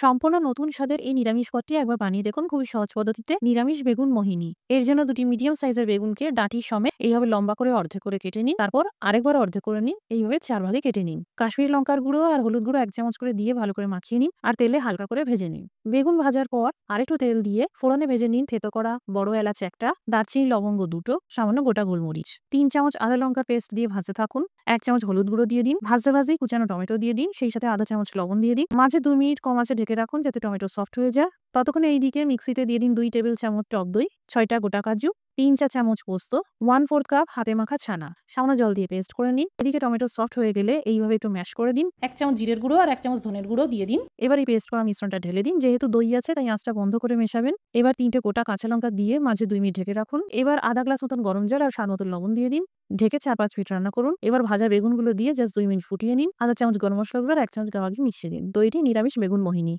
সম্পূর্ণ নতুন স্বাদের এই নিরামিষ পদটি একবার বানিয়ে দেখুন খুবই সহজ পদ্ধতিতে নিরামিষ বেগুন মোহিনী। এর জন্য দুটি মিডিয়াম সাইজের বেগুনকে ডাঁটি সমেত এইভাবে লম্বা করে অর্ধেক করে কেটে নিন। তারপর আরেকবার অর্ধেক করে নিন। এইভাবে 4 ভাগে কেটে নিন। কাশ্মীরি লঙ্কার গুঁড়ো আর হলুদ গুঁড়ো 1 চামচ করে দিয়ে ভালো করে মাখিয়ে নিন আর তেলে হালকা করে ভেজে নিন। বেগুন ভাজার পর আরেকটু তেল দিয়ে ফোড়নে ভেজে নিন থেতো করা বড় এলাচ একটা, দারচিনি লবঙ্গ দুটো, সামান্য গোটা গোলমরিচ। 3 চামচ আদা লঙ্কা পেস্ট দিয়ে ভাজতে থাকুন। 1 চামচ হলুদ গুঁড়ো দিয়ে দিন। ভাজতে ভাজতেই কুচানো টমেটো দিয়ে দিন। সেই সাথে আধা চামচ লবণ দিয়ে দিন। মাঝে 2 মিনিট কম আঁচে ঢেকে রাখুন যাতে টমেটো সফট হয়ে যায়। ততক্ষণে এইদিকে মিক্সিতে দিয়ে দিন 2 টেবিল চামচ টক দই, 6টা গোটা কাজু, 3 চা চামচ পোস্ত, 1/4 কাপ হাতে মাখা ছানা। সামান্য জল দিয়ে পেস্ট করে নিন। এদিকে টমেটো সফট হয়ে গেলে এইভাবে একটু ম্যাশ করে দিন। 1 চামচ জিরের গুঁড়ো আর 1 চামচ ধনের গুঁড়ো দিয়ে দিন। এবার এই পেস্ট করা মিশ্রণটা ঢেলে দিন। যেহেতু দই আছে তাই আঁচটা বন্ধ করে মেশাবেন। এবার 3টে গোটা কাঁচা লঙ্কা দিয়ে মাঝে 2 মিনিট ঢেকে রাখুন। এবার আধা গ্লাস মতন গরম জল আর স্বাদ মতন লবণ দিয়ে দিন। ঢেকে 4-5 মিনিট রান্না করুন। এবার ভাজা বেগুনগুলো দিয়ে জাস্ট 2 মিনিট ফুটিয়ে নিন। আধা চামচ গরম মসলা গুঁড়ো আর 1 চামচ গাওয়া ঘি মিশিয়ে দিন। তৈরি নিরামিষ বেগুন মোহিনী।